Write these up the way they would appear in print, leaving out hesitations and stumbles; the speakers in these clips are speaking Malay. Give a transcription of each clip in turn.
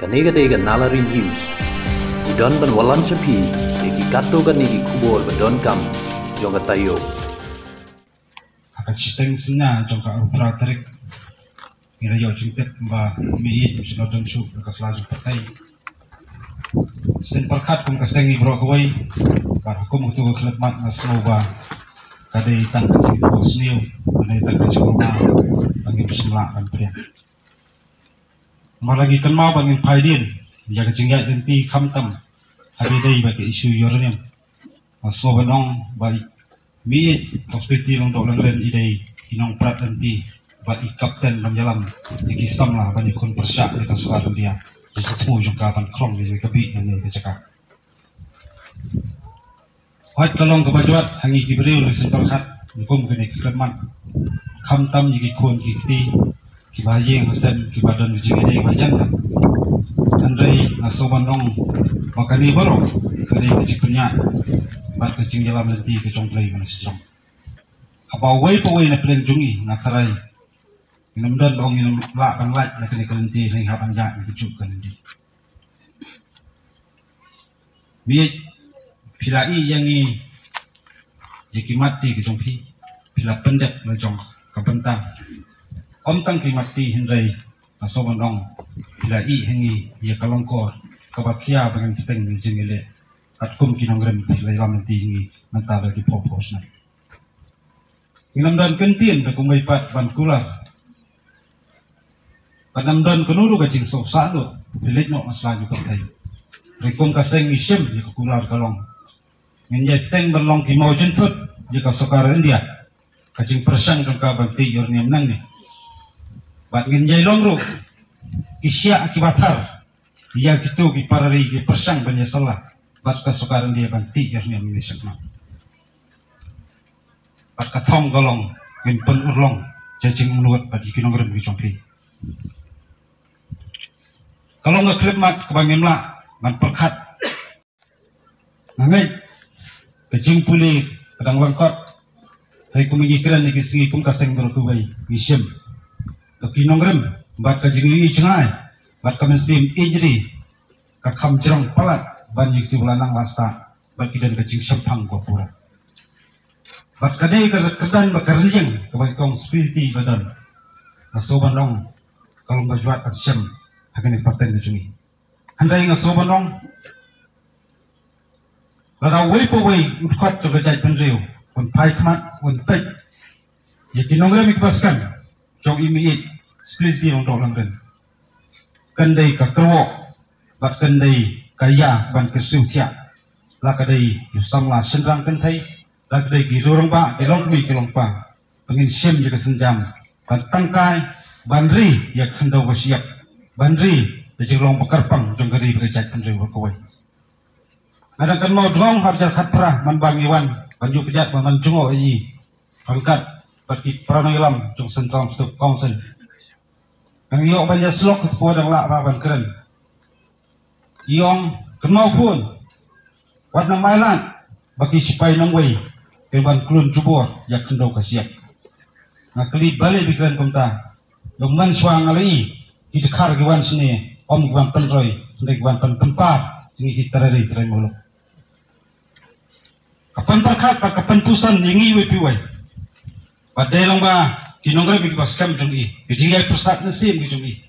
Kanega nalari news. Udon ban walan sapi, eki kato ganigi kubor badon kam, jonga tayo. Akan sistem sina jonga upra tarik. Ngira yo cintet ba miit misno don su bekas laju pakai. Sen perkat kum kasengi bro kawai. Bar kum tu kelet mat ngasno ba. Kadai tan kecil bos niu, kadai tan kecil rumah, bagi bismillah kan pria. Malagi kan mau bangin faidin, jaga cinggat senti kamtam, hari day bagi isu yorniam, masmo banong bagi miit hospital untuk langren idai inong prat senti bagi kapten menjalan ikisam lah bagi kun persyak di kasuar dia, jadi semua jangka pan krong di kebi yang dia cakap. Wat kalong kebajuat hangi kiberi oleh senterkat, hukum kena kikleman, kamtam jiki kun kikti. Kibaji yang hasan kibadan bijing ini wajan kan, andai nasoban dong makani baru kali keciknya, bar kecing jalan nanti kecong play mana sejong. Apa away paway na pelenjungi nakarai, minum dan dong minum lak bang lak nak kena kelenti hingga panjang kecup kelenti. Biar pilai yang ni jeki mati kecong pi, pila pendek lejong kebentang. Om tang mati hindai asoban dong bila I hengi ia kalongkor kabakia bagan kiteng jengele atkum kinongrem bila lam nanti hingi mentala di popos na inam dan kentin ke kumbai pat ban kular panam dan kenuru gacing sok sadu bilik no masalah juga tay rekom kaseng isyem ia kular kalong menjai teng berlong ki mau jentut jika sokar India gacing persang jangka bakti yorniam nang ni bat ngenjai longru kisya akibatar dia gitu ki parari ki persang banyak salah bat kesukaran dia banti yarnya misalnya bat katong golong ngen pen urlong jajing menurut bagi kinongren ki congpi kalau nggak klemat kebangen lah ban perkat nangai kecing puli kadang wangkot hai kumigi keren ki singi pun kaseng berkubai misyem tapi nongrem bat kajingi cengai bat kamestim ijri kakam jerong palat banjik ti bulanang wasta bat kidan kacing sepang gopura bat kadai kedan bakarjeng kebai kong spiriti badan ngasoban dong kalau bajuat aksem akan paten kajingi handai ngasoban dong lada wei po wei utkat jogajai penriu pun pai kmat pun pek jadi nongrem ikbaskan jong imiit split untuk langgan kendai kakerwo bat kendai kaya ban kesutia la kadai yusamla sendrang kentai la kadai girorong ba dilongmi kilongpa pengin sem jaga senjam ban tangkai banri ya kendau wasiap banri de long pekarpang jong gari berjat kendai berkawai ada kan mau dong harjar khatprah man bangiwan banju pejat man jungo ayi angkat bagi pranoilam jong sentram stuk kongsen ang iyo banyak slok ketua dan lak raban keren iyong kenal pun warna mailan bagi sipai nangway keban klun cubur yak kendau kasiap ngakeli balik bikiran kumta luman suang alai idekar giwan sini om giwan penroy ndek giwan tempat ini kita dari muluk kapan perkat kapan pusan ingi wepiwai padai long ba kinongre big baskam jungi bijigai persat nasim jungi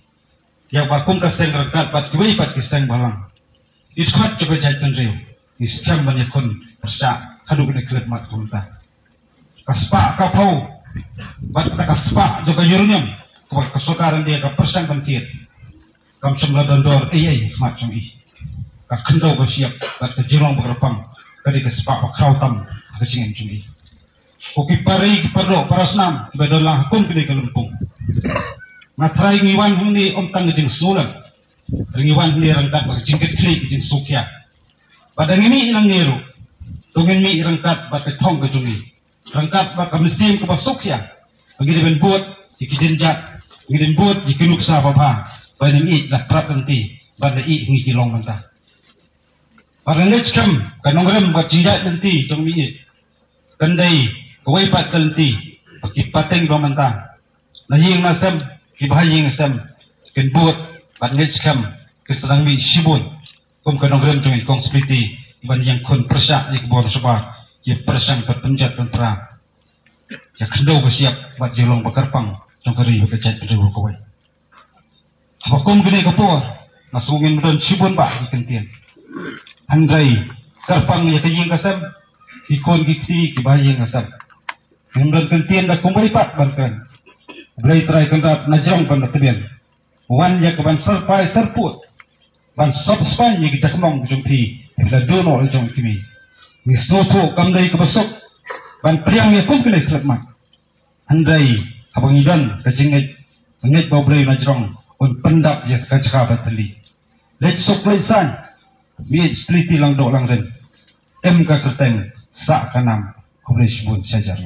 yang bakum kaseng rekat bat kiwai bat kiseng balang itkat coba jaitan reu iskam banyak kon persak hadu kena klep mat kumta kaspa kapau bat kata kaspa juga yurnyam kebak kesukaran dia ke persang bantir kam semla dondor mat jungi ka kendau bersiap bat kejirong berkepang kadi kaspa krautam kesingen jungi Kopi pari kipardo parasnam ibadalah hukum kini kelumpung. Matrai ngiwan hundi om tang jing sulam. Ngiwan hundi rangkat bagi jingket kli jing sukya. Badang ini ilang niru. Tungin mi rangkat bagi tong kejungi. Rangkat bagi mesim ke basukya. Bagi dengan buat dikijenjat. Bagi dengan buat dikinuksa bapa. Bagi i dah prat nanti. Bagi i ngi kilong mentah. Bagi ngeckem kanongrem bagi jinjat nanti jong mi kendai kawai pat kelenti bagi pateng dua mentang nahing nasam kibahing nasam kenbut pat ngeckem kesedang mi sibun kum kanong rem jong kong seperti iban yang kon persak di kebon sebar ye persang berpenjat tentera ya kendau bersiap buat jolong bakarpang jong kari bekecat kedua kawai apa kum gede kapor masungin beron sibun ba di kentian andrai karpang ya kejing kasam ikon gikti kibayang kasam beron kentian dah kum beripat barkan belai terai kendat najrong pan tebian wan ya keban serpai serput ban sop span ye kita kemong jong pi bila dono jong kimi ni soto kamdai ke besok ban priang ye pun kena kelmat andai abang idan kecingit ngit bau belai najrong un pendap ye kacaka batali let sok lesan mi spliti lang do lang ren em ka kerteng sa kanam kubris bun sajar